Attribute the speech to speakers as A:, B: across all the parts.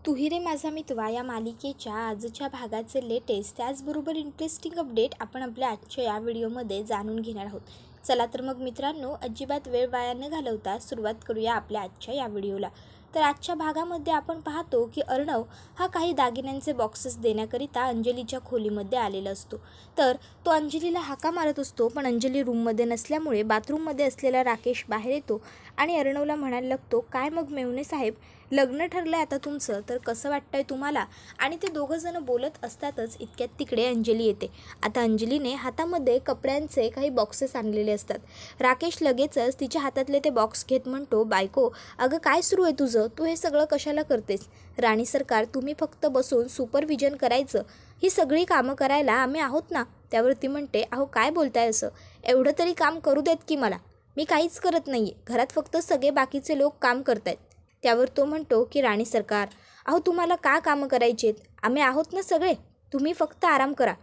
A: तू ही रे माझा मितवा या मालिकेच्या आजच्या भागाचे लेटेस्ट त्याचबरोबर इंटरेस्टिंग अपडेट आपण आपल्या आजच्या या व्हिडिओमध्ये जाणून घेणार आहोत. चला तर मग मित्रांनो, अजिबात वेळ वाया न घालवता सुरुवात करूया आपल्या आजच्या या व्हिडिओला. तर आजच्या भागामध्ये आपण पाहतो की अर्णव हा काही दागिन्यांचे बॉक्सेस देण्याकरिता अंजलीच्या खोलीमध्ये आलेला असतो. तर तो अंजलीला हाका मारत असतो, पण अंजली रूममध्ये नसल्यामुळे बाथरूममध्ये असलेला राकेश बाहेर येतो आणि अर्णवला म्हणायला लागतो, काय मग मेवणे साहेब, लग्न ठरलं आहे आता तुमचं, तर कसं वाटतंय तुम्हाला? आणि ते दोघंजणं बोलत असतातच इतक्यात तिकडे अंजली येते. आता अंजलीने हातामध्ये कपड्यांचे काही बॉक्सेस आणलेले असतात. राकेश लगेचच तिच्या हातातले ते बॉक्स घेत म्हणतो, बायको अगं काय सुरू आहे तुझं, तू हे सगळं कशाला करतेस? राणी सरकार, तुम्ही फक्त बसून सुपरविजन करायचं, ही सगळी कामं करायला आम्ही आहोत ना. त्यावरती म्हणते, अहो काय बोलताय असं, एवढं तरी काम करू देत की मला, मी काहीच करत नाही आहे, घरात फक्त सगळे बाकीचे लोक काम करतायत. त्यावर तो म्हणतो की राणी सरकार, अहो तुम्हाला का कामं करायची आहेत, आम्ही आहोत ना सगळे, तुम्ही फक्त आराम करा.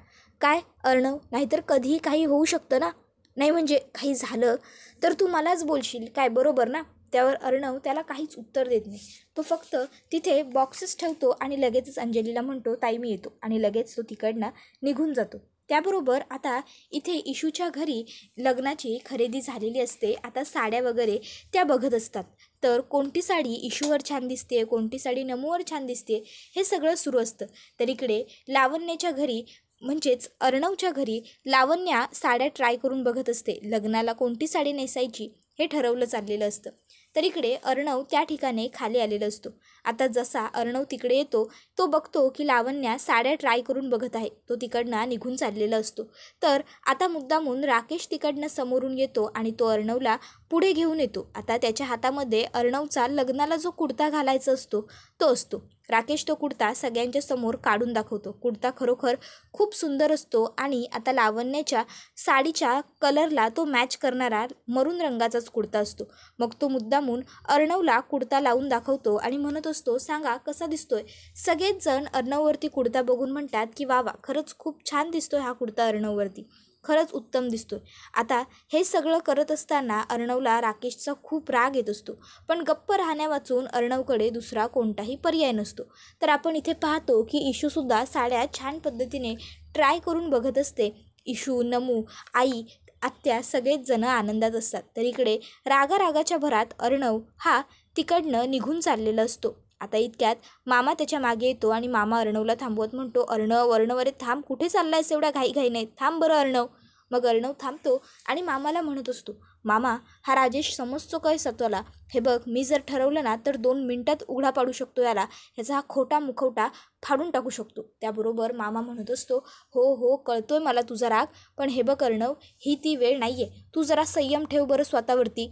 A: काय अर्णव, नाहीतर कधीही काही होऊ शकतं ना, नाही म्हणजे काही झालं तर तू मलाच बोलशील काय, बरोबर ना? त्यावर अर्णव त्याला काहीच उत्तर देत नाही. तो फक्त तिथे बॉक्सेस ठेवतो आणि लगेचच अंजलीला म्हणतो, ताई मी येतो, आणि लगेच तो तिकडनं निघून जातो. त्याबरोबर आता इथे इशूच्या घरी लग्नाची खरेदी झालेली असते. आता साड्या वगैरे त्या बघत असतात. तर कोणती साडी इशूवर छान दिसते, कोणती साडी नमूवर छान दिसते, हे सगळं सुरू असतं. तर इकडे लावण्याच्या घरी म्हणजेच अर्णवच्या घरी लावण्या साड्या ट्राय करून बघत असते. लग्नाला कोणती साडी नेसायची हे ठरवलं चाललेलं असतं. तर इकडे अर्णव त्या ठिकाणी खाली आलेला असतो. आता जसा अर्णव तिकडे येतो, तो बघतो की लावण्या साड्या ट्राय करून बघत आहे. तो तिकडनं निघून चाललेला असतो. तर आता मुद्दामून राकेश तिकडनं समोरून येतो आणि तो अर्णवला पुढे घेऊन येतो. आता त्याच्या हातामध्ये अर्णवचा लग्नाला जो कुर्ता घालायचा असतो तो असतो. राकेश तो कुर्ता सगळ्यांच्या समोर काढून दाखवतो. कुर्ता खरोखर खूप सुंदर असतो आणि आता लावण्याच्या साडीच्या कलरला तो मॅच करणारा मरून रंगाचाच कुर्ता असतो. मग तो मुद्दामून अर्णवला कुर्ता लावून दाखवतो आणि म्हणत असतो, सांगा कसा दिसतोय? सगळेच जण अर्णववरती कुर्ता बघून म्हणतात की वा वा, खरंच खूप छान दिसतोय हा कुर्ता अर्णववरती, खरंच उत्तम दिसतोय. आता हे सगळं करत असताना अर्णवला राकेशचा खूप राग येत असतो, पण गप्प राहण्या वाचून अर्णवकडे दुसरा कोणताही पर्याय नसतो. तर आपण इथे पाहतो की इशूसुद्धा साड्या छान पद्धतीने ट्राय करून बघत असते. इशू, नमू, आई, आत्या सगळेच जण आनंदात असतात. तर इकडे रागाच्या भरात अर्णव हा तिकडनं निघून चाललेला असतो. आता इतक्यात मामा त्याच्या मागे येतो आणि मामा अर्णवला थांबवत म्हणतो, अर्णव अर्णव, अरे थांब, कुठे चाललायस एवढ्या घाई नाही, थांब बरं अर्णव. मग अर्णव थांबतो आणि मामाला म्हणत असतो, मामा हा राजेश समजतो काय स्वतःला, हे बघ मी जर ठरवलं ना तर 2 मिनिटात उघडा पाडू शकतो याला, ह्याचा हा खोटा मुखवटा फाडून टाकू शकतो. त्याबरोबर मामा म्हणत असतो, हो हो कळतोय मला तुझा राग, पण हे बघ अर्णव, ही ती वेळ नाही आहे, तू जरा संयम ठेव बरं स्वतःवरती.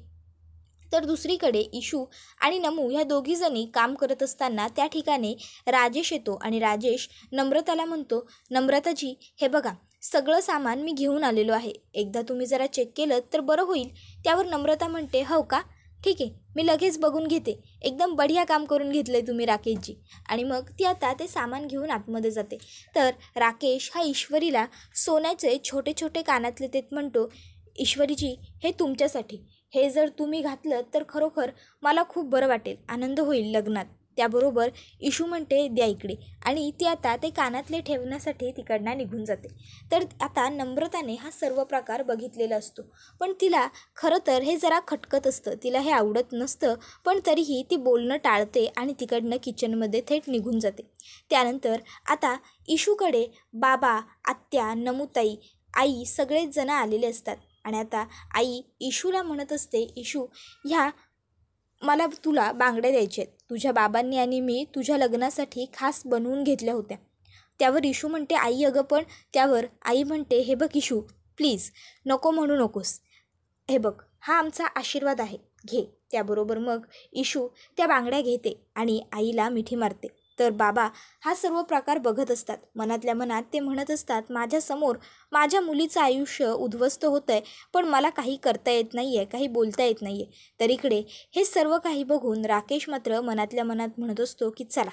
A: तर दुसरीकडे इशू आणि नमू ह्या दोघीजणी काम करत असताना त्या ठिकाणी राजेश येतो आणि राजेश नम्रताला म्हणतो, नम्रताजी हे बघा सगळं सामान मी घेऊन आलेलो आहे, एकदा तुम्ही जरा चेक केलं तर बरं होईल. त्यावर नम्रता म्हणते, हो का, ठीक आहे, मी लगेच बघून घेते, एकदम बढिया काम करून घेतलं आहे तुम्ही राकेशजी. आणि मग ती आता ते सामान घेऊन आतमध्ये जाते. तर राकेश हा ईश्वरीला सोन्याचे छोटे छोटे कानातले देत म्हणतो, ईश्वरीजी हे तुमच्यासाठी, हे जर तुम्ही घातलं तर खरोखर मला खूप बरं वाटेल, आनंद होईल लग्नात. त्याबरोबर इशू म्हणते, द्या इकडे, आणि ती आता ते कानातले ठेवण्यासाठी तिकडनं निघून जाते. तर आता नम्रताने हा सर्व प्रकार बघितलेला असतो, पण तिला खरं तर हे जरा खटकत असतं, तिला हे आवडत नसतं, पण तरीही ती बोलणं टाळते आणि तिकडनं किचनमध्ये थेट निघून जाते. त्यानंतर आता इशूकडे बाबा, आत्या, नमुताई, आई सगळेच जण आलेले असतात. आणि आता आई इशूला म्हणत असते, इशू ह्या मला तुला बांगड्या द्यायच्या आहेत, तुझ्या बाबांनी आणि मी तुझ्या लग्नासाठी खास बनवून घेतल्या होत्या. त्यावर इशू म्हणते, आई अगं पण, त्यावर आई म्हणते, हे बघ इशू प्लीज नको म्हणू नकोस, हे बघ हा आमचा आशीर्वाद आहे, घे. त्याबरोबर मग इशू त्या बांगड्या घेते आणि आईला मिठी मारते. तर बाबा हा सर्व प्रकार बघत असतात. मनातल्या मनात ते म्हणत असतात, माझ्यासमोर माझ्या मुलीचं आयुष्य उद्ध्वस्त होतं आहे, पण मला काही करता येत नाही आहे, काही बोलता येत नाही आहे. तर इकडे हे सर्व काही बघून राकेश मात्र मनातल्या मनात म्हणत असतो की चला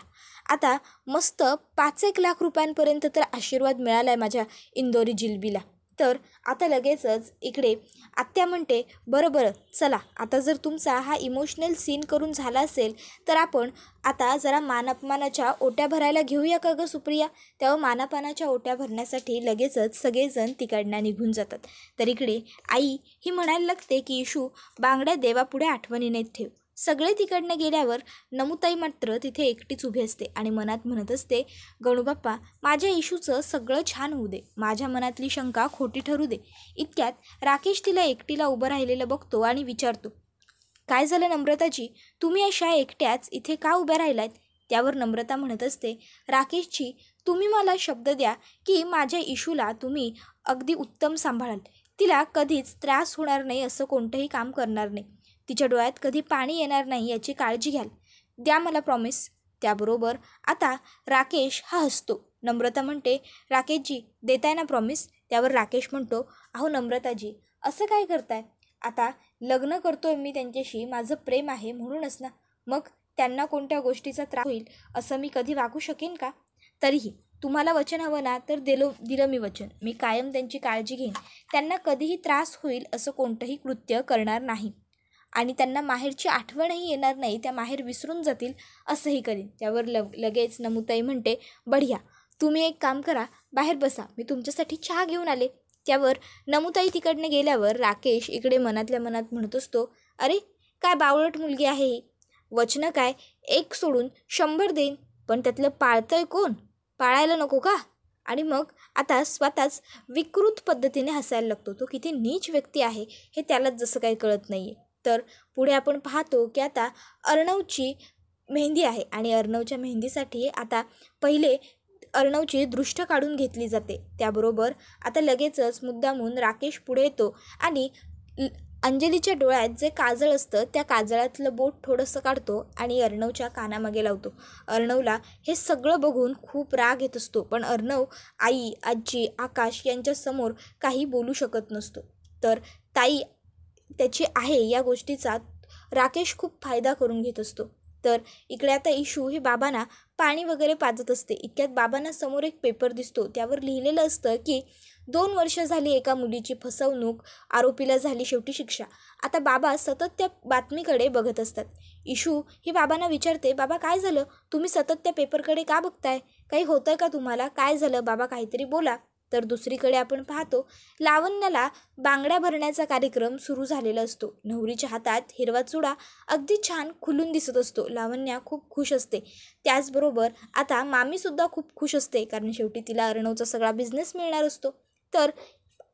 A: आता मस्त 5-1 लाख रुपयांपर्यंत तर आशीर्वाद मिळाला आहे माझ्या इंदोरी जिलबीला. तर आता लगेचच इकडे आत्या म्हणते, बरं चला, आता जर तुमचा हा इमोशनल सीन करून झाला असेल तर आपण आता जरा मानापमानाच्या ओट्या भरायला घेऊया का गं सुप्रिया. तेव्हा मानापानाच्या ओट्या भरण्यासाठी लगेचच सगळेजण तिकडनं निघून जातात. तर इकडे आई ही म्हणायला लागते की इशू, बांगड्या देवापुढे आठवणीने ठेव. सगळे तिकडनं गेल्यावर नमुताई मात्र तिथे एकटीच उभी असते आणि मनात म्हणत असते, गणूबाप्पा, माझ्या इशूचं सगळं छान होऊ दे, माझ्या मनातली शंका खोटी ठरू दे. इतक्यात राकेश तिला एकटीला उभं राहिलेलं बघतो आणि विचारतो, काय झालं नम्रताजी, तुम्ही अशा एकट्याच इथे का उभ्या राहिलात. त्यावर नम्रता म्हणत असते, राकेशजी, तुम्ही मला शब्द द्या की माझ्या इशूला तुम्ही अगदी उत्तम सांभाळाल, तिला कधीच त्रास होणार नाही, असं कोणतंही काम करणार नाही, तिच्या डोळ्यात कधी पाणी येणार नाही याची काळजी घ्याल, द्या मला प्रॉमिस. त्याबरोबर आता राकेश हा हसतो. नम्रता म्हणते, राकेशजी देताय ना प्रॉमिस. त्यावर राकेश म्हणतो, अहो नम्रताजी, असं काय करताय, आता लग्न करतोय मी त्यांच्याशी, माझं प्रेम आहे म्हणूनच ना, मग त्यांना कोणत्या गोष्टीचा त्रास होईल असं मी कधी वागू शकेन का. तरीही तुम्हाला वचन हवं ना, तर दिलं मी वचन, मी कायम त्यांची काळजी घेईन, त्यांना कधीही त्रास होईल असं कोणतंही कृत्य करणार नाही आणि त्यांना माहेरची आठवणही येणार नाही, त्या माहेर विसरून जातील असंही करीन. त्यावर लगेच नमुताई म्हणते, बढिया, तुम्ही एक काम करा, बाहेर बसा, मी तुमच्यासाठी चहा घेऊन आले. त्यावर नमुताई तिकडनं गेल्यावर राकेश इकडे मनातल्या मनात म्हणत असतो, अरे काय बावळट मुलगी आहे ही, वचनं काय 1 सोडून 100 देईन, पण त्यातलं पाळतंय कोण, पाळायला नको का. आणि मग आता स्वतःच विकृत पद्धतीने हसायला लागतो. तो किती नीच व्यक्ती आहे हे त्यालाच जसं काही कळत नाही आहे. तर पुढे आपण पाहतो की आता अर्णवची मेहंदी आहे आणि अर्णवच्या मेहंदीसाठी आता पहिले अर्णवची दृष्ट काढून घेतली जाते. त्याबरोबर आता लगेचच मुद्दामून राकेश पुढे येतो आणि अंजलीच्या डोळ्यात जे काजळ असतं त्या काजळातलं बोट थोडंसं काढतो आणि अर्णवच्या कानामागे लावतो. अर्णवला हे सगळं बघून खूप राग येत असतो, पण अर्णव आई, आजी, आकाश यांच्यासमोर काही बोलू शकत नसतो. तर ताई त्याची आहे या गोष्टीचा राकेश खूप फायदा करून घेत असतो. तर इकडे आता इशू ही बाबांना पाणी वगैरे पाजत असते. इतक्यात बाबांना समोर एक पेपर दिसतो. त्यावर लिहिलेलं असतं की 2 वर्ष झाली एका मुलीची फसवणूक, आरोपीला झाली शेवटी शिक्षा. आता बाबा सतत त्या बातमीकडे बघत असतात. इशू ही बाबांना विचारते, बाबा काय झालं, तुम्ही सतत त्या पेपरकडे का बघताय, काही होतंय का तुम्हाला, काय झालं बाबा, काहीतरी बोला. तर दुसरीकडे आपण पाहतो लावण्याला बांगड्या भरण्याचा कार्यक्रम सुरू झालेला असतो. नवरीच्या हातात हिरवा चुडा अगदी छान खुलून दिसत असतो. लावण्या खूप खुश असते. त्याचबरोबर आता मामीसुद्धा खूप खुश असते, कारण शेवटी तिला अर्णवचा सगळा बिझनेस मिळणार असतो. तर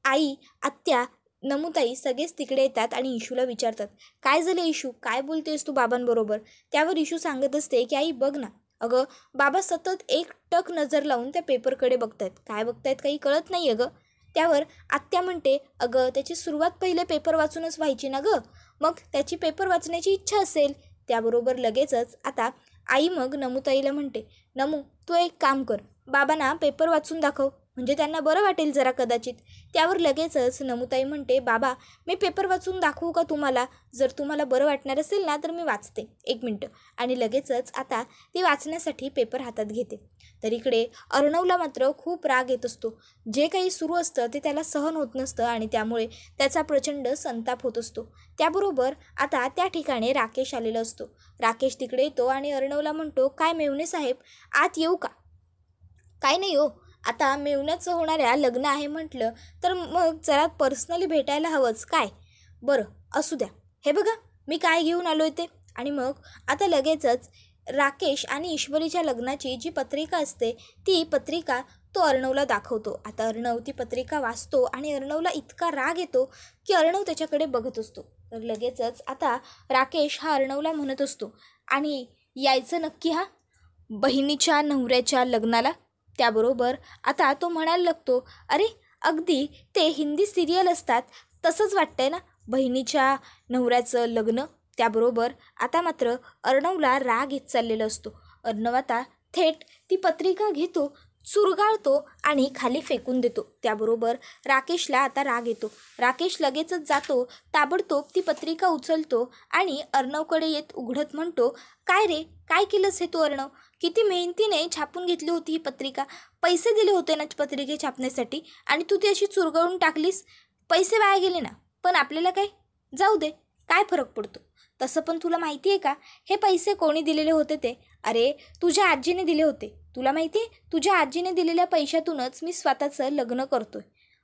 A: आई, आत्या, नमुताई सगळेच तिकडे येतात आणि इशूला विचारतात, काय झालं इशू, काय बोलतेस तू बाबांबरोबर. त्यावर इशू सांगत असते की आई बघ ना, अगं बाबा सतत एकटक नजर लावून त्या पेपरकडे बघतायत, काय बघतायत काही कळत नाही अगं. त्यावर आत्या म्हणते, अगं त्याची सुरुवात पहिले पेपर वाचूनच व्हायची ना गं, मग त्याची पेपर वाचण्याची इच्छा असेल. त्याबरोबर लगेचच आता आई मग नमुताईला म्हणते, नमू तू एक काम कर, बाबांना पेपर वाचून दाखव, म्हणजे त्यांना बरं वाटेल जरा कदाचित. त्यावर लगेचच नमुताई म्हणते, बाबा मी पेपर वाचून दाखवू का तुम्हाला, जर तुम्हाला बरं वाटणार असेल ना तर मी वाचते, 1 मिनटं. आणि लगेचच आता ती वाचण्यासाठी पेपर हातात घेते. तर इकडे अर्णवला मात्र खूप राग येत असतो. जे काही सुरू असतं ते त्याला सहन होत नसतं आणि त्यामुळे त्याचा प्रचंड संताप होत असतो. त्याबरोबर आता त्या ठिकाणी राकेश आलेला असतो. राकेश तिकडे येतो आणि अर्णवला म्हणतो, काय मेव्हणे साहेब आत येऊ का. काय नाही हो, आता मेव्हण्याचं होणाऱ्या लग्न आहे म्हटलं तर मग जरा पर्सनली भेटायला हवंच काय. बरं असू द्या, हे बघा मी काय घेऊन आलो आहे ते. आणि मग आता लगेचच राकेश आणि ईश्वरीच्या लग्नाची जी पत्रिका असते ती पत्रिका तो अर्णवला दाखवतो. आता अर्णव ती पत्रिका वाचतो आणि अर्णवला इतका राग येतो की अर्णव त्याच्याकडे बघत असतो. तर लगेचच आता राकेश हा अर्णवला म्हणत असतो, आणि यायचं नक्की हा बहिणीच्या नवऱ्याच्या लग्नाला. त्याबरोबर आता तो म्हणायला लागतो, अरे अगदी ते हिंदी सिरियल असतात तसंच वाटतंय ना, बहिणीच्या नवऱ्याचं लग्न. त्याबरोबर आता मात्र अर्णवला राग येत चाललेला असतो. अर्णव आता थेट ती पत्रिका घेतो चुरगाळतो आणि खाली फेकून देतो. त्याबरोबर राकेशला आता राग येतो. राकेश लगेचच जातो, ताबडतोब ती पत्रिका उचलतो आणि अर्णवकडे येत उघडत म्हणतो, काय रे, काय केलंस हे तू अर्णव? किती मेहनतीने छापून घेतली होती ही पत्रिका, पैसे दिले होते ना पत्रिके छापण्यासाठी, आणि तू ती अशी चुरगळून टाकलीस. पैसे वाया गेले ना, पण आपल्याला काय, जाऊ दे, काय फरक पडतो. तसं पण तुला माहिती आहे का हे पैसे कोणी दिलेले होते ते? अरे तुझ्या आजीने दिले होते. तुला माहिती आहे, तुझ्या आजीने दिलेल्या पैशातूनच मी स्वतःचं लग्न करतोय.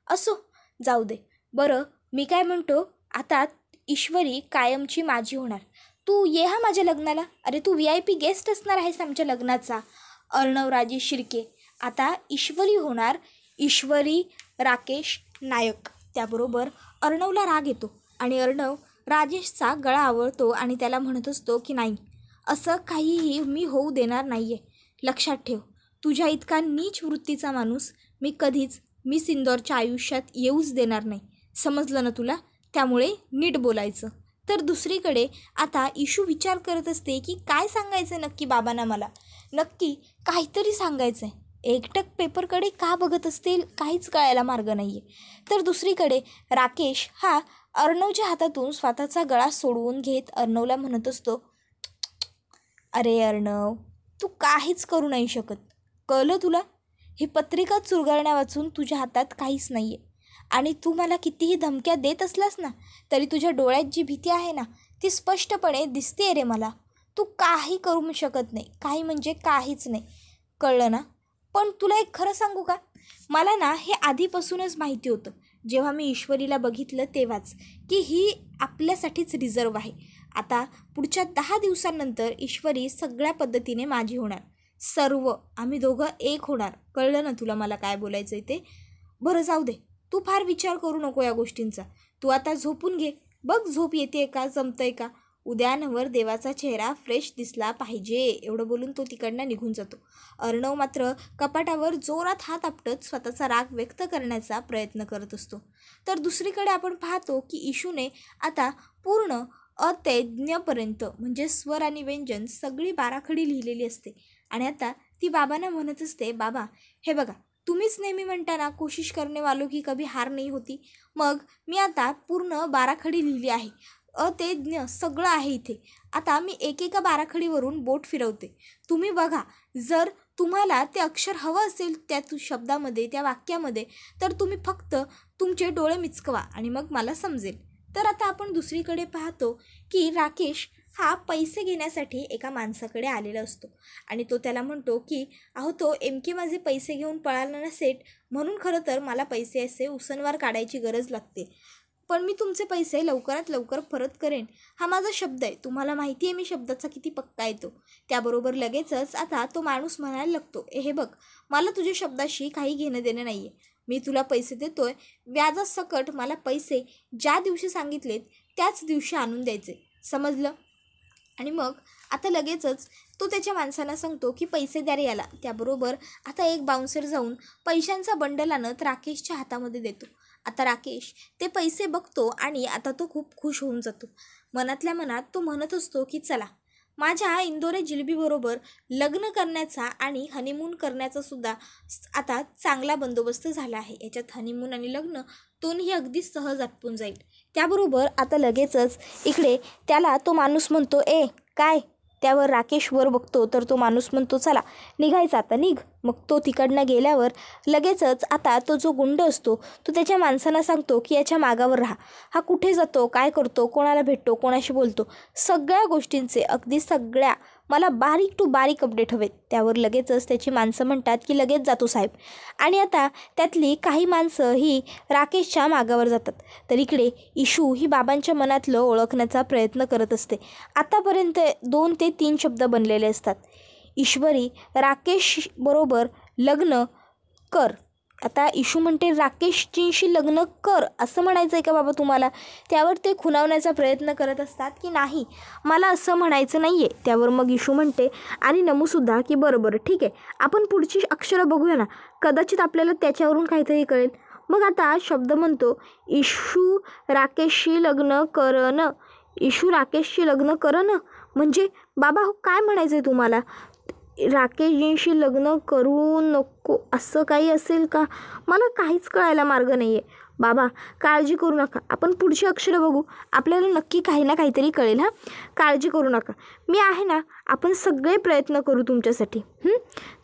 A: असो, जाऊ दे. बरं मी काय म्हणतो, आता ईश्वरी कायमची माझी होणार. तू ये हा माझ्या लग्नाला. अरे तू VIP गेस्ट असणार आहेस आमच्या लग्नाचा. अर्णवराजे शिर्के. आता ईश्वरी होणार ईश्वरी राकेश नायक. त्याबरोबर अर्णवला राग येतो आणि अर्णव राजेशचा गळा आवळतो आणि त्याला म्हणत असतो की नाही, असं काहीही मी होऊ देणार नाही आहे. लक्षात ठेव, तुझ्या इतका नीच वृत्तीचा माणूस मी कधीच मिस इंदोरच्या आयुष्यात येऊच देणार नाही. समजलं ना तुला? त्यामुळे नीट बोलायचं. तर दुसरीकडे आता इशू विचार करत असते की काय सांगायचं नक्की बाबांना. मला नक्की काहीतरी सांगायचं आहे. एकटक पेपरकडे का बघत असतील काहीच कळायला मार्ग नाही आहे. तर दुसरीकडे राकेश हा अर्णवच्या हातातून स्वतःचा गळा सोडवून घेत अर्णवला म्हणत असतो, अरे अर्णव, तू काहीच करू नाही शकत, कळलं तुला? ही पत्रिका चुरगळण्या वाचून तुझ्या हातात काहीच नाही आहे. आणि तू मला कितीही धमक्या देत असलास ना, तरी तुझ्या डोळ्यात जी भीती आहे ना, ती स्पष्टपणे दिसते रे मला. तू काही करू शकत नाही, काही म्हणजे काहीच नाही, कळलं ना? पण तुला एक खरं सांगू का, मला ना हे आधीपासूनच माहिती होतं, जेव्हा मी ईश्वरीला बघितलं तेव्हाच, की ही आपल्यासाठीच रिझर्व आहे. आता पुढच्या 10 दिवसांनंतर ईश्वरी सगळ्या पद्धतीने माझी होणार. सर्व आम्ही दोघं एक होणार. कळलं ना तुला मला काय बोलायचं आहे ते? बरं जाऊ दे, तू फार विचार करू नको या गोष्टींचा. तू आता झोपून घे. बघ झोप येते का, जमतंय का? उद्यानवर देवाचा चेहरा फ्रेश दिसला पाहिजे. एवढं बोलून तो तिकडनं निघून जातो. अर्णव मात्र कपाटावर जोरात हात आपटत स्वतःचा राग व्यक्त करण्याचा प्रयत्न करत असतो. तर दुसरीकडे आपण पाहतो की इशूने आता पूर्ण अतज्ञपर्यंत म्हणजे स्वर आणि व्यंजन सगळी बाराखडी लिहिलेली असते. आणि आता ती बाबांना म्हणत असते, बाबा हे बघा, तुम्हीच नेहमी म्हणता ना, कोशिश करने वालों की कभी हार नाही होती. मग मी आता पूर्ण बाराखडी लिहिली आहे, अतज्ञ सगळं आहे इथे. आता मी एकेका बाराखडीवरून बोट फिरवते. तुम्ही बघा, जर तुम्हाला ते अक्षर हवं असेल त्या शब्दामध्ये, त्या वाक्यामध्ये, तर तुम्ही फक्त तुमचे डोळे मिचकवा आणि मग मला समजेल. तर आता आपण दुसरीकडे पाहतो की राकेश हा पैसे घेण्यासाठी एका माणसाकडे आलेला असतो आणि तो त्याला म्हणतो की अहो, तो माझे पैसे घेऊन पळाला ना सेट, म्हणून खरं तर मला पैसे असे उसनवार काढायची गरज लागते, पण मी तुमचे पैसे लवकरात लवकर परत करेन, हा माझा शब्द आहे. तुम्हाला माहिती आहे मी शब्दाचा किती पक्का येतो. त्याबरोबर लगेचच आता तो माणूस म्हणायला लागतो, हे बघ, मला तुझ्या शब्दाशी काही घेणं देणं नाही आहे. मी तुला पैसे देतोय, व्याजासकट मला पैसे ज्या दिवशी सांगितलेत त्याच दिवशी आणून द्यायचे, समजलं? आणि मग आता लगेचच तो त्याच्या माणसांना सांगतो की पैसे द्या रे याला. त्याबरोबर आता एक बाउन्सर जाऊन पैशांचा बंडल आणत राकेशच्या हातामध्ये देतो. आता राकेश ते पैसे बघतो आणि आता तो खूप खुश होऊन जातो. मनातल्या मनात तो म्हणत असतो की चला, माझ्या इंदोरे जिलेबीबरोबर लग्न करण्याचा आणि हनीमून करण्याचा सुद्धा आता चांगला बंदोबस्त झाला आहे. याच्यात हनीमून आणि लग्न दोन्ही अगदी सहज आटपून जाईल. त्याबरोबर आता लगेचच इकडे त्याला तो माणूस म्हणतो, काय? त्यावर राकेश वर बघतो तर तो माणूस म्हणतो, चला निघायचं आता, निघ. मग तो तिकडनं गेल्यावर लगेचच आता तो जो गुंड असतो तो त्याच्या माणसांना सांगतो की याच्या मागावर राहा. हा कुठे जातो, काय करतो, कोणाला भेटतो, कोणाशी बोलतो, सगळ्या गोष्टींचे, अगदी सगळ्या मला बारीक टू बारीक अपडेट हवेत. त्यावर लगेचच त्याची माणसं म्हणतात की लगेच जातो साहेब. आणि आता त्यातली काही माणसं ही राकेशच्या मागावर जातात. तर इकडे इशू ही बाबांच्या मनातलं ओळखण्याचा प्रयत्न करत असते. आतापर्यंत 2 ते 3 शब्द बनलेले असतात. ईश्वरी राकेश बरोबर लग्न कर. आता इशू म्हणते राकेशजींशी लग्न कर असं म्हणायचं आहे का बाबा तुम्हाला? त्यावर ते खुणावण्याचा प्रयत्न करत असतात की नाही, मला असं म्हणायचं नाही आहे. त्यावर मग इशू म्हणते आणि नमूसुद्धा की बरं ठीक आहे, आपण पुढची अक्षरं बघूया ना, कदाचित आपल्याला त्याच्यावरून काहीतरी कळेल. मग आता शब्द म्हणतो, इशू राकेशशी लग्न करणं. इशू राकेशशी लग्न करणं म्हणजे बाबा हो काय म्हणायचं आहे तुम्हाला? राकेशजींशी लग्न करू नको असं काही असेल का? मला काहीच कळायला मार्ग नाही आहे. बाबा काळजी करू नका, आपण पुढची अक्षरं बघू, आपल्याला नक्की काही ना काहीतरी कळेल. हां, काळजी करू नका, मी आहे ना, आपण सगळे प्रयत्न करू तुमच्यासाठी.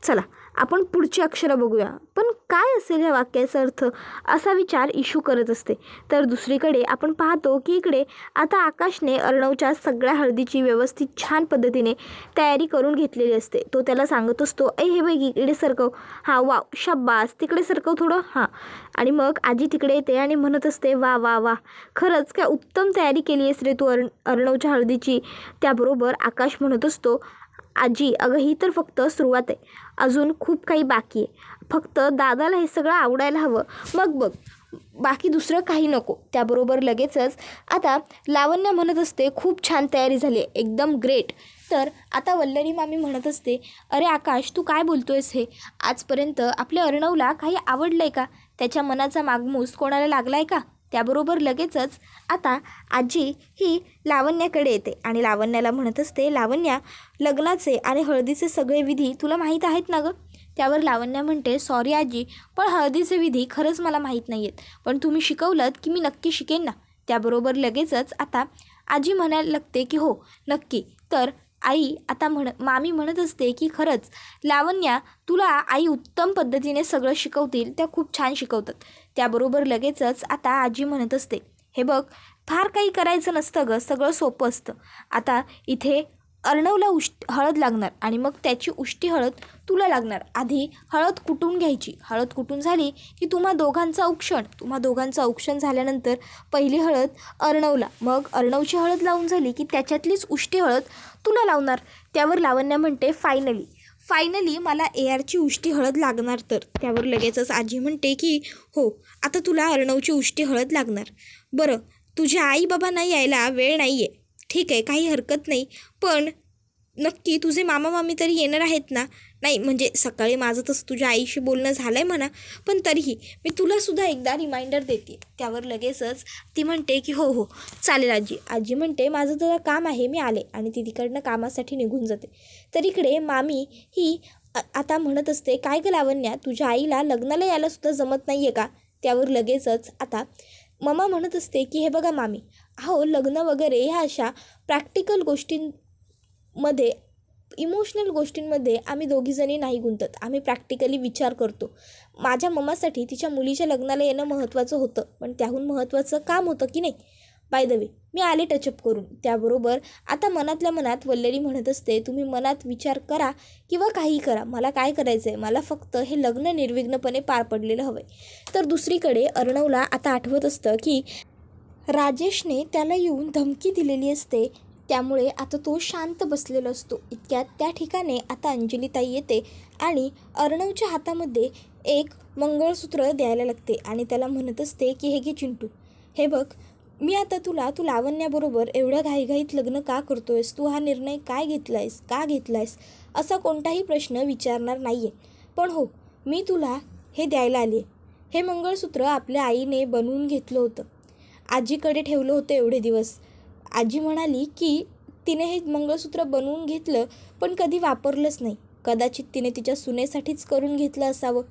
A: चला आपण पुढची अक्षरं बघूया. पण काय असेल ह्या वाक्याचा अर्थ, असा विचार इशू करत असते. तर दुसरीकडे आपण पाहतो की इकडे आता आकाशने अर्णवच्या सगळ्या हळदीची व्यवस्थित छान पद्धतीने तयारी करून घेतलेली असते. तो त्याला सांगत असतो, हे बघ इकडे सरकव, हां वाव शाब्बास, तिकडे सरकव थोडं, हां. आणि मग आजी तिकडे येते आणि म्हणत असते, वा वा वा, खरंच काय उत्तम तयारी केली आहेस रे तू अर्णवच्या हळदीची. त्याबरोबर आकाश म्हणत असतो, आजी अगं ही तर फक्त सुरुवात आहे, अजून खूप काही बाकी आहे. फक्त दादाला हे सगळं आवडायला हवं, मग बघ बाकी दुसरं काही नको. त्याबरोबर लगेचच आता लावण्य म्हणत असते, खूप छान तयारी झाली आहे, एकदम ग्रेट. तर आता वल्लरी मामी म्हणत असते, अरे आकाश तू काय बोलतोयस हे? आजपर्यंत आपल्या अर्णवला काही आवडलं आहे का? त्याच्या मनाचा मागमूस कोणाला लागला आहे का? त्याबरोबर लगेचच आता आजी ही लावण्याकडे येते आणि लावण्याला म्हणत असते, लावण्या लग्नाचे आणि हळदीचे सगळे विधी तुला माहीत आहेत ना गं? त्यावर लावण्या म्हणते, सॉरी आजी, पण हळदीचे विधी खरंच मला माहीत नाही आहेत, पण तुम्ही शिकवलंत की मी नक्की शिकेन ना. त्याबरोबर लगेचच आता आजी म्हणायला लागते की हो नक्की. तर आई आता मामी म्हणत असते की खरंच लावण्या, तुला आई उत्तम पद्धतीने सगळं शिकवतील, त्या खूप छान शिकवतात. त्याबरोबर लगेचच आता आजी म्हणत असते, हे बघ फार काही करायचं नसतं गं, सगळं सोपं असतं. आता इथे अर्णवला हळद लागणार आणि मग त्याची उष्टी हळद तुला लागणार. आधी हळद कुटून घ्यायची, हळद कुटून झाली की तुम्हा दोघांचं औक्षण झाल्यानंतर पहिली हळद अर्णवला, मग अर्णवची हळद लावून झाली की त्याच्यातलीच उष्टी हळद तुला लावणार. त्यावर लावण्या म्हणते, फायनली मला ARची उष्टी हळद लागणार. तर त्यावर लगेचच आजी म्हणते की हो आता तुला अर्णवची उष्टी हळद लागणार. बरं तुझ्या आई बाबा नाही यायला वेळ नाही आहे, ठीक आहे काही हरकत नाही, पण नक्की तुझे मामा मामी तरी येणार आहेत ना? नाही म्हणजे सकाळी माझं तसं तुझ्या आईशी बोलणं झालं आहे म्हणा, पण तरीही मी तुलासुद्धा एकदा रिमाइंडर देते. त्यावर लगेचच ती म्हणते की हो हो चालेल आजी. आजी म्हणते, माझं जरा काम आहे, मी आले, आणि ती तिकडनं कामासाठी निघून जाते. तर इकडे मामी ही आता म्हणत असते, काय गं लावण्या, तुझ्या आईला लग्नाला यायलासुद्धा जमत नाही आहे का? त्यावर लगेचच आता मम्मा म्हणत असते की हे बघा मामी, हो लग्न वगैरे ह्या अशा प्रॅक्टिकल गोष्टींमध्ये, इमोशनल गोष्टींमध्ये आम्ही दोघीजणी नाही गुंतत, आम्ही प्रॅक्टिकली विचार करतो. माझ्या मम्मासाठी तिच्या मुलीच्या लग्नाला येणं महत्त्वाचं होतं, पण त्याहून महत्त्वाचं काम होतं की नाही. बाय द वे मी आले टचअप करून. त्याबरोबर आता मनातल्या मनात वल्लरी म्हणत असते, तुम्ही मनात विचार करा किंवा काही करा, मला काय करायचं आहे, मला फक्त हे लग्न निर्विघ्नपणे पार पडलेलं हवं आहे. तर दुसरीकडे अर्णवला आता आठवत असतं की राजेशने त्याला येऊन धमकी दिलेली असते, त्यामुळे आता तो शांत बसलेला असतो. इतक्यात त्या ठिकाणी आता अंजलीताई येते आणि अर्णवच्या हातामध्ये एक मंगळसूत्र द्यायला लागते आणि त्याला म्हणत असते की हे घे चिंटू, हे बघ मी आता तू लावण्याबरोबर एवढ्या घाईघाईत लग्न का करतोयस, तू हा निर्णय का घेतलायस असा कोणताही प्रश्न विचारणार नाही आहे, पण हो मी तुला हे द्यायला आली आहे. हे मंगळसूत्र आपल्या आईने बनवून घेतलं होतं, आजीकडे ठेवलं होतं एवढे दिवस. आजी म्हणाली की तिने हे मंगळसूत्र बनवून घेतलं पण कधी वापरलंच नाही, कदाचित तिने तिच्या सुनेसाठीच करून घेतलं असावं.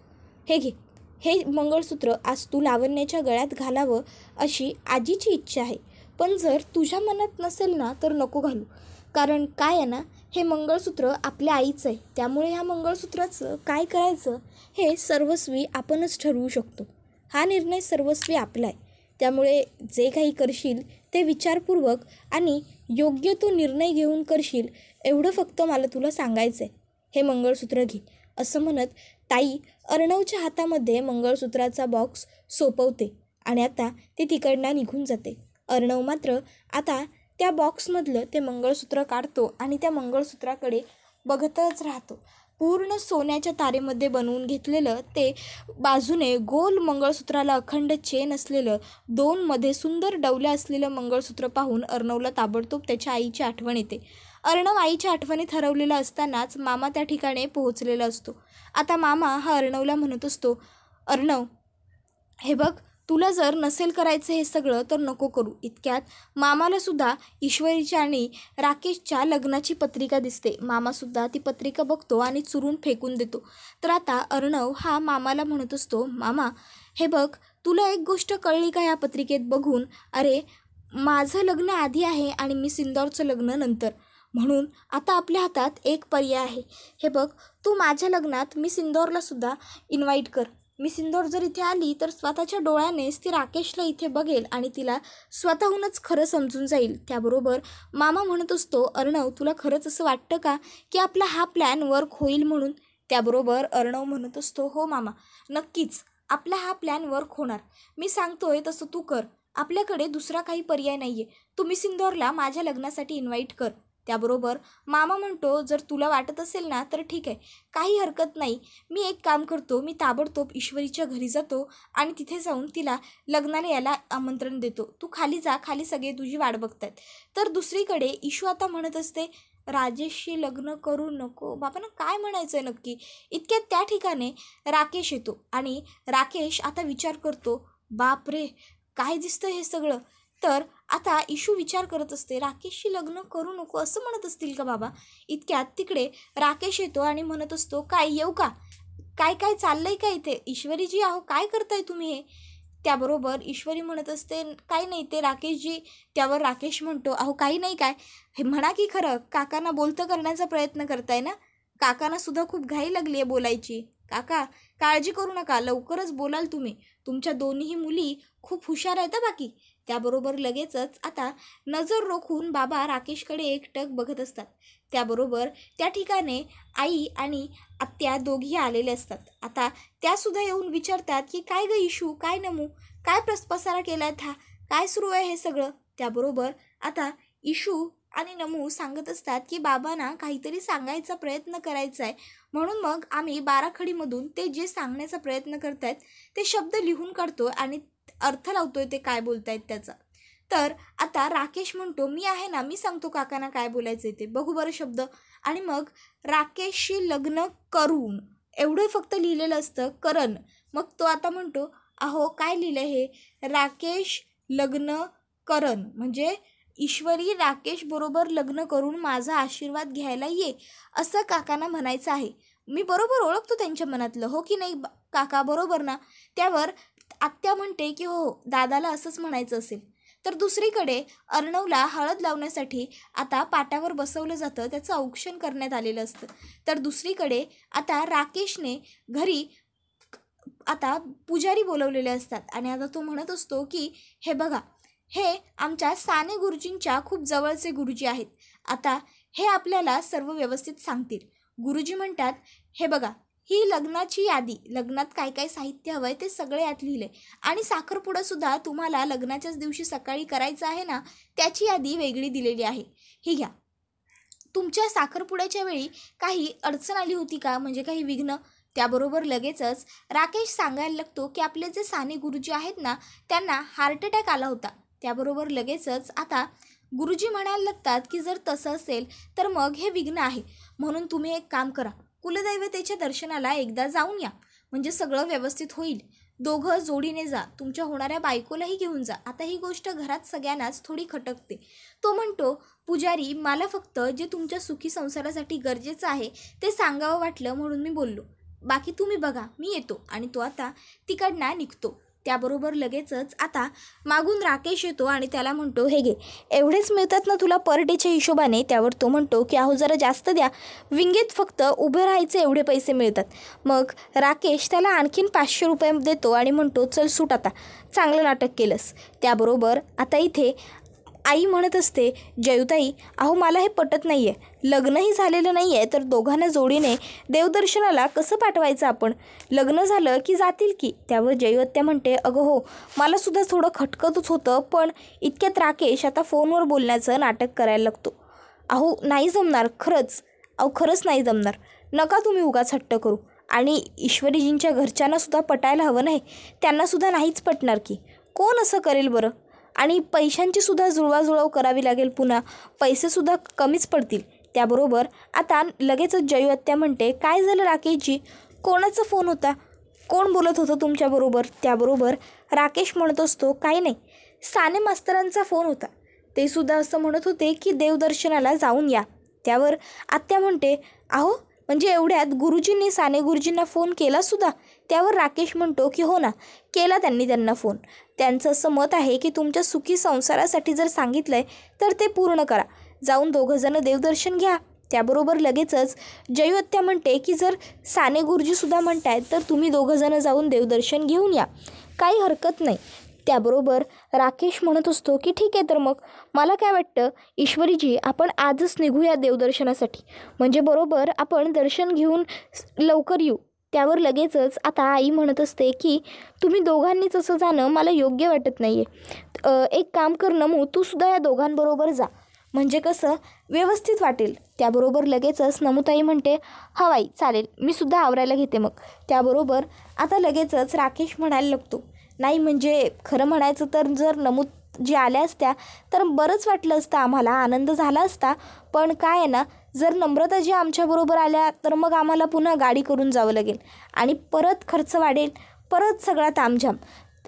A: हे घे, हे मंगळसूत्र आज तू लावण्याच्या गळ्यात घालावं अशी आजीची इच्छा आहे, पण जर तुझ्या मनात नसेल ना तर नको घालू, कारण काय आहे ना, हे मंगळसूत्र आपल्या आईचं आहे, त्यामुळे ह्या मंगळसूत्राचं काय करायचं हे सर्वस्वी आपणच ठरवू शकतो. हा निर्णय सर्वस्वी आपला आहे, त्यामुळे जे काही करशील ते विचारपूर्वक आणि योग्य तो निर्णय घेऊन करशील, एवढं फक्त मला तुला सांगायचं आहे. हे मंगळसूत्र घे. असं म्हणत ताई अर्णवच्या हातामध्ये मंगळसूत्राचा बॉक्स सोपवते आणि आता ती तिकडनं निघून जाते. अर्णव मात्र आता त्या बॉक्समधलं ते मंगळसूत्र काढतो आणि त्या मंगळसूत्राकडे बघतच राहतो. पूर्ण सोन्याच्या तारेमध्ये बनवून घेतलेलं ते बाजूने गोल मंगळसूत्राला अखंड चेन असलेलं, 2 मध्ये सुंदर डवल्या असलेलं मंगळसूत्र पाहून अर्णवला ताबडतोब त्याच्या आईची आठवण येते. अर्णव आईच्या आठवणीत हरवलेला असतानाच मामा त्या ठिकाणी पोहोचलेला असतो. आता मामा हा अर्णवला म्हणत असतो, अर्णव हे बघ तुला जर नसेल करायचं हे सगळं तर नको करू. इतक्यात मामालासुद्धा ईश्वरीच्या आणि राकेशच्या लग्नाची पत्रिका दिसते. मामासुद्धा ती पत्रिका बघतो आणि चुरून फेकून देतो. तर आता अर्णव हा मामाला म्हणत असतो, मामा हे बघ, तुला एक गोष्ट कळली का या पत्रिकेत बघून? अरे माझं लग्न आधी आहे आणि मिस इंदौरचं लग्न नंतर. म्हणून आता आपल्या हातात एक पर्याय आहे. हे बघ, तू माझ्या लग्नात मिस इंदौरलासुद्धा इन्व्हाइट कर. मिस इंदौर जर इथे आली तर स्वतःच्या डोळ्यानेच ती राकेशला इथे बघेल आणि तिला स्वतःहूनच खरं समजून जाईल. त्याबरोबर मामा म्हणत असतो, अर्णव तुला खरंच असं वाटतं का की आपला हा प्लॅन वर्क होईल म्हणून? त्याबरोबर अर्णव म्हणत असतो, हो मामा, नक्कीच आपला हा प्लॅन वर्क होणार. मी सांगतोय तसं तू कर. आपल्याकडे दुसरा काही पर्याय नाही आहे. तू मिस इंदौरला माझ्या लग्नासाठी इन्व्हाइट कर. त्याबरोबर मामा म्हणतो, जर तुला वाटत असेल ना तर ठीक आहे, काही हरकत नाही. मी एक काम करतो, मी ताबडतोब ईश्वरीच्या घरी जातो आणि तिथे जाऊन तिला लग्नाला यायला आमंत्रण देतो. तू खाली जा, खाली सगळे तुझी वाट बघतायत. तर दुसरीकडे ईशू आता म्हणत असते, राजेशशी लग्न करू नको. बाबांना काय म्हणायचं आहे नक्की? इतक्यात त्या ठिकाणी राकेश येतो आणि राकेश आता विचार करतो, बाप रे काय दिसतं हे सगळं. तर आता इशू विचार करत असते, राकेशशी लग्न करू नको असं म्हणत असतील का बाबा? इतक्यात तिकडे राकेश येतो आणि म्हणत असतो, काय येऊ का? काय काय चाललंय का इथे? ईश्वरीजी अहो काय करताय तुम्ही हे? त्याबरोबर ईश्वरी म्हणत असते, काही नाही ते राकेशजी. त्यावर राकेश म्हणतो, अहो काही नाही काय, हे म्हणा की खरं, काकांना बोलतं करण्याचा प्रयत्न करताय ना? काकांना सुद्धा खूप घाई लागली आहे बोलायची. काका काळजी करू नका, लवकरच बोलाल तुम्ही. तुमच्या दोन्ही मुली खूप हुशार आहेत बाकी. त्याबरोबर लगेचच आता नजर रोखून बाबा राकेशकडे एकटक बघत असतात. त्याबरोबर त्या ठिकाणी आई आणि आत्या दोघी आलेले असतात. आता त्यासुद्धा येऊन विचारतात की काय ग इशू, काय नमू, काय पसारा केलाय हा, काय सुरू आहे हे सगळं? त्याबरोबर आता इशू आणि नमू सांगत असतात की बाबांना काहीतरी सांगायचा प्रयत्न करायचा आहे, म्हणून मग आम्ही बाराखडीमधून ते जे सांगण्याचा प्रयत्न करतायत ते शब्द लिहून काढतो आणि अर्थ लावतोय ते काय बोलतायत त्याचा. तर आता राकेश म्हणतो, मी आहे ना, मी सांगतो काकांना काय बोलायचं ते, बघू बरं शब्द. आणि मग राकेशशी लग्न करून एवढं फक्त लिहिलेलं असतं, करण. मग तो आता म्हणतो, अहो काय लिहिलं हे, राकेश लग्न करण, म्हणजे ईश्वरी राकेश बरोबर लग्न करून माझा आशीर्वाद घ्यायला ये असं काकांना म्हणायचं आहे. मी बरोबर ओळखतो त्यांच्या मनातलं, हो की नाही काका, बरोबर ना? त्यावर आत्या म्हणते की हो, दादाला असंच म्हणायचं असेल. तर दुसरीकडे अर्णवला हळद लावण्यासाठी आता पाटावर बसवलं जातं, त्याचं औक्षण करण्यात आलेलं असतं. तर दुसरीकडे आता राकेशने घरी आता पुजारी बोलवलेले असतात आणि आता तो म्हणत असतो की हे बघा, हे आमच्या साने गुरुजींच्या खूप जवळचे गुरुजी आहेत. आता हे आपल्याला सर्व व्यवस्थित सांगतील. गुरुजी म्हणतात, हे बघा, ही लग्नाची यादी, लग्नात काय काय साहित्य हवं आहे ते सगळे यात लिहिले आणि साखरपुडासुद्धा तुम्हाला लग्नाच्याच दिवशी सकाळी करायचं आहे ना, त्याची यादी वेगळी दिलेली आहे. ही घ्या. तुमच्या साखरपुड्याच्या वेळी काही अडचण आली होती का, म्हणजे काही विघ्न? त्याबरोबर लगेचच राकेश सांगायला लागतो की आपले जे साने गुरुजी आहेत ना, त्यांना हार्ट अटॅक आला होता. त्याबरोबर लगेचच आता गुरुजी म्हणायला लागतात की जर तसं असेल तर मग हे विघ्न आहे, म्हणून तुम्ही एक काम करा, कुलदैवतेच्या दर्शनाला एकदा जाऊन या, म्हणजे सगळं व्यवस्थित होईल. दोघं जोडीने जा, तुमच्या होणाऱ्या बायकोलाही घेऊन जा. आता ही गोष्ट घरात सगळ्यांनाच थोडी खटकते. तो म्हणतो, पुजारी मला फक्त जे तुमच्या सुखी संसारासाठी गरजेचं आहे ते सांगावं वाटलं म्हणून मी बोललो, बाकी तुम्ही बघा, मी येतो. आणि तो आता तिकडनं निघतो. त्याबरोबर लगेचच आता मागून राकेश येतो आणि त्याला म्हणतो, हे घे, एवढेच मिळतात ना तुला पर डेच्या हिशोबाने? त्यावर तो म्हणतो की अहो जरा जास्त द्या, विंगेत फक्त उभे राहायचे एवढे पैसे मिळतात. मग राकेश त्याला आणखीन 500 रुपये देतो आणि म्हणतो, चल सूट, आता चांगलं नाटक केलंस. त्याबरोबर आता इथे आई म्हणत असते, जयुताई अहो मला हे पटत नाही आहे, लग्नही झालेलं नाही आहे तर दोघांना जोडीने देवदर्शनाला कसं पाठवायचं आपण? लग्न झालं की जातील की. त्यावर जयुत्या म्हणते, अगं हो, मलासुद्धा थोडं खटकतच होतं, पण इतक्यात राकेश आता फोनवर बोलण्याचं नाटक करायला लागतो. अहो नाही जमणार, खरंच नाही जमणार, नका तुम्ही उगाच हट्ट करू. आणि ईश्वरीजींच्या घरच्यांनासुद्धा पटायला हवं नाही, त्यांनासुद्धा नाहीच पटणार की. कोण असं करेल बरं? आणि पैशांची सुद्धा जुळवाजुळव करावी लागेल, पुन्हा पैसेसुद्धा कमीच पडतील. त्याबरोबर आता लगेचच जयू आत्या म्हणते, काय झालं राकेशजी, कोणाचा फोन होता? कोण बोलत होतं तुमच्याबरोबर? त्याबरोबर राकेश म्हणत असतो, काही नाही, साने मास्तरांचा फोन होता. ते सुद्धा असं म्हणत होते की देवदर्शनाला जाऊन या. त्यावर आत्या म्हणते, अहो म्हणजे एवढ्यात गुरुजींनी साने गुरुजींना फोन केला सुद्धा? त्यावर राकेश म्हणतो की हो ना, केला त्यांना फोन. त्यांचं असं मत आहे की तुमच्या सुखी संसारासाठी जर सांगितलं आहे तर ते पूर्ण करा. जाऊन दोघंजणं देवदर्शन घ्या. त्याबरोबर लगेचच जयू आत्या म्हणते की जर साने गुरुजीसुद्धा म्हणतायत तर तुम्ही दोघंजणं जाऊन देवदर्शन घेऊन या, काही हरकत नाही. त्याबरोबर राकेश म्हणत असतो की ठीक आहे, तर मग मला काय वाटतं ईश्वरीजी, आपण आजच निघूया देवदर्शनासाठी, म्हणजे बरोबर आपण दर्शन घेऊन लवकर येऊ. त्यावर लगेचच आता आई म्हणत असते की तुम्ही दोघांनीच असं जाणं मला योग्य वाटत नाही आहे. एक काम कर नमू, तू सुद्धा या दोघांबरोबर जा, म्हणजे कसं व्यवस्थित वाटेल. त्याबरोबर लगेचच नमुताई म्हणते, हा बाई चालेल, मी सुद्धा आवरायला घेते मग. त्याबरोबर आता लगेचच राकेश म्हणायला लागतो, नाही म्हणजे खरं म्हणायचं तर जर नमूजी आल्या असत्या तर बरंच वाटलं असतं, आम्हाला आनंद झाला असता. पण काय आहे ना, जर नम्रताजी आमच्याबरोबर आल्या तर मग आम्हाला पुन्हा गाडी करून जावं लागेल आणि परत खर्च वाढेल, परत सगळा तामझाम,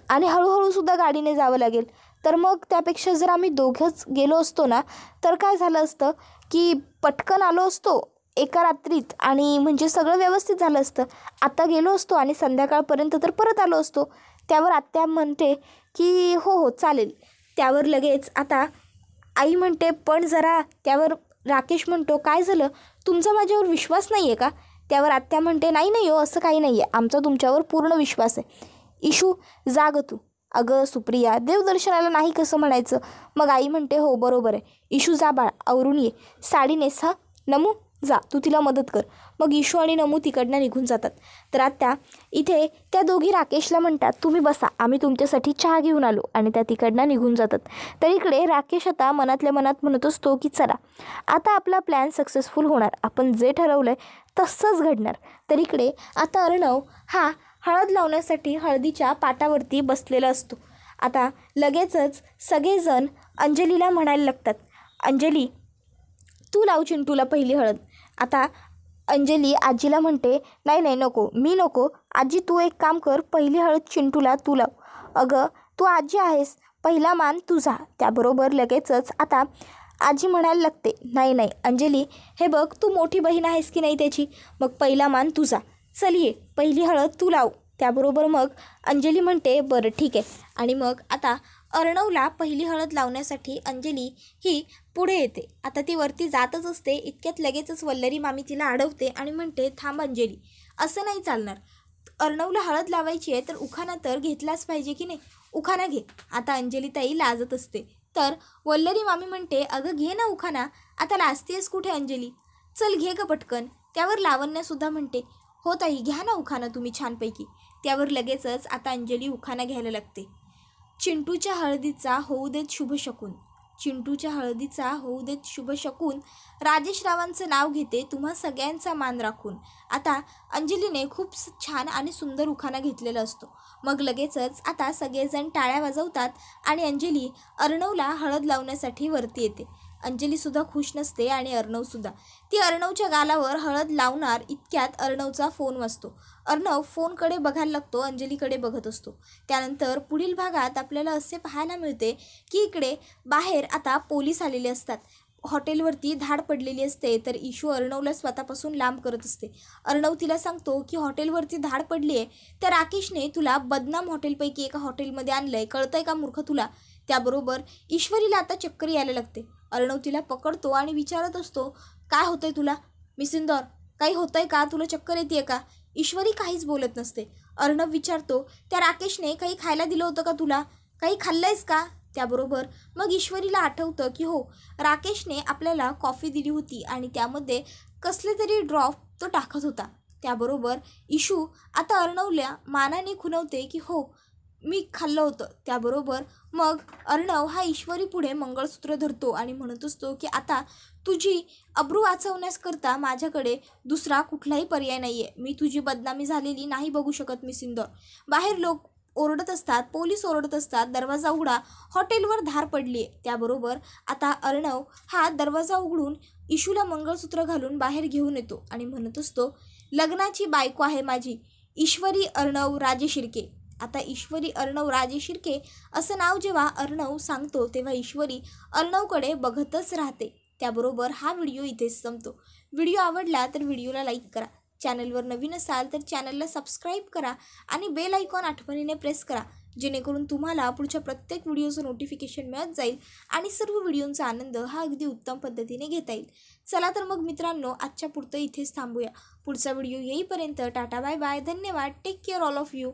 A: आणि हळूहळूसुद्धा गाडीने जावं लागेल. तर मग त्यापेक्षा जर आम्ही दोघंच गेलो असतो ना तर काय झालं असतं की पटकन आलो असतो एका रात्रीत आणि म्हणजे सगळं व्यवस्थित झालं असतं. आता गेलो असतो आणि संध्याकाळपर्यंत तर परत आलो असतो. त्यावर आत्या म्हणते की हो हो चालेल. त्यावर लगेच आता आई म्हणते पण जरा, त्यावर राकेश म्हणतो काय झालं, तुमचा माझ्यावर विश्वास नाही आहे का? त्यावर आत्या म्हणते नाही नाही हो, असं काही नाही आहे, आमचा तुमच्यावर पूर्ण विश्वास आहे. इशू जाग तू. अगं सुप्रिया, देवदर्शनाला नाही कसं म्हणायचं? मग आई म्हणते हो बरोबर आहे, इशू जा बाळा, आवरून ये, साडी नेस, हा नमू जा, तू तिला मदत कर. मग इशू आणि नमू तिकडनं निघून जातात. तर आत्या इथे त्या दोघी राकेशला म्हणतात तुम्ही बसा, आम्ही तुमच्यासाठी चहा घेऊन आलो, आणि त्या तिकडनं निघून जातात. तर इकडे राकेश आता मनातल्या मनात म्हणत असतो की चला आता आपला प्लॅन सक्सेसफुल होणार, आपण जे ठरवलं आहे तसंच घडणार. तर इकडे आता अर्णव हा हळद लावण्यासाठी हळदीच्या पाटावरती बसलेला असतो. आता लगेचच सगळेजण अंजलीला म्हणायला लागतात, अंजली तू लाव चिंटूला पहिली हळद. आता अंजली आजीला म्हणते नाही नाही नको, मी नको, आजी तू एक काम कर, पहिली हळद चिंटूला तू लाव. अगं तू आजी आहेस, पहिला मान तुझा. त्याबरोबर लगेचच आता आजी म्हणायला लागते नाही नाही अंजली, हे बघ तू मोठी बहीण आहेस की नाही त्याची, मग पहिला मान तुझा, चल ये पहिली हळद तू लाव. त्याबरोबर मग अंजली म्हणते बरं ठीक आहे. आणि मग आता अर्णवला पहिली हळद लावण्यासाठी अंजली ही पुढे येते. आता ती वरती जातच असते, इतक्यात लगेचच वल्लरी मामी तिला अडवते आणि म्हणते थांब अंजली, असं नाही चालणार, अर्णवला हळद लावायची आहे तर उखाणा तर घेतलाच पाहिजे की नाही, उखाणा घे. आता अंजली ताई लाजत असते, तर वल्लरी मामी म्हणते अगं घे ना उखाणा, आता लाजतेस कुठे अंजली, चल घे ग पटकन. त्यावर लावण्यासुद्धा म्हणते हो ताई घ्या ना उखाणा तुम्ही छानपैकी. त्यावर लगेचच आता अंजली उखाणा घ्यायला लागते. चिंटूच्या हळदीचा होऊ देत शुभ शकून, चिंटूच्या हळदीचा होऊ देत शुभ शकून, राजेश रावांचं नाव घेते तुम्हा सगळ्यांचा मान राखून. आता अंजलीने खूप छान आणि सुंदर उखाणा घेतलेला असतो. मग लगेचच आता सगळेजण टाळ्या वाजवतात आणि अंजली अर्णवला हळद लावण्यासाठी वरती येते. अंजलीसुद्धा खुश नसते आणि अर्णवसुद्धा. ती अर्णवच्या गालावर हळद लावणार इतक्यात अर्णवचा फोन वाजतो. अर्णव फोनकडे बघायला लागतो, अंजलीकडे बघत असतो. त्यानंतर पुढील भागात आपल्याला असे पाहायला मिळते की इकडे बाहेर आता पोलीस आलेले असतात. हॉटेलवरती धाड पडलेली असते, तर इशू अर्णवला स्वतःपासून लांब करत असते. अर्णव तिला सांगतो की हॉटेलवरती धाड पडली आहे, त्या राकेशने तुला बदनाम हॉटेलपैकी एका हॉटेलमध्ये आणलं आहे, कळतंय का मूर्ख तुला? त्याबरोबर ईश्वरीला आता चक्कर यायला लागते. अर्णव तिला पकडतो आणि विचारत असतो काय होतंय तुला मिसिंदर, काही होतंय का, तुला चक्कर येते का? ईश्वरी काहीच बोलत नसते. अर्णव विचारतो त्या राकेशने काही खायला दिलं होतं का तुला, काही खाल्लंयस का? त्याबरोबर मग ईश्वरीला आठवतं की हो राकेशने आपल्याला कॉफी दिली होती आणि त्यामध्ये कसले तरी ड्रॉप तो टाकत होता. त्याबरोबर इशू आता अर्णवला मानाने खुणवते की हो मी खाल्लं होतं. त्याबरोबर मग अर्णव हा ईश्वरी पुढे मंगळसूत्र धरतो आणि म्हणत असतो की आता तुझी अब्रू वाचवण्याकरता माझ्याकडे दुसरा कुठलाही पर्याय नाही आहे, मी तुझी बदनामी झालेली नाही बघू शकत मिसिंदर. बाहेर लोक ओरडत असतात, पोलीस ओरडत असतात, दरवाजा उघडा, हॉटेलवर धार पडली आहे. त्याबरोबर आता अर्णव हा दरवाजा उघडून इशूला मंगळसूत्र घालून बाहेर घेऊन येतो आणि म्हणत असतो लग्नाची बायको आहे माझी, ईश्वरी अर्णव राजे शिर्के. आता ईश्वरी अर्णव राजे शिर्के असं नाव जेव्हा अर्णव सांगतो तेव्हा ईश्वरी अर्णवकडे बघतच राहते. त्याबरोबर हा व्हिडिओ इथेच संपतो. व्हिडिओ आवडला तर व्हिडिओला लाईक करा. चॅनलवर नवीन असाल तर चॅनलला सबस्क्राईब करा आणि बेल आयकॉन आठवणीने प्रेस करा, जेणेकरून तुम्हाला पुढच्या प्रत्येक व्हिडिओचं नोटिफिकेशन मिळत जाईल आणि सर्व व्हिडिओंचा आनंद हा अगदी उत्तम पद्धतीने घेता येईल. चला तर मग मित्रांनो, आजच्या पुरतं इथेच थांबूया. पुढचा व्हिडिओ येईपर्यंत टाटा बाय बाय. धन्यवाद. Take care all of you.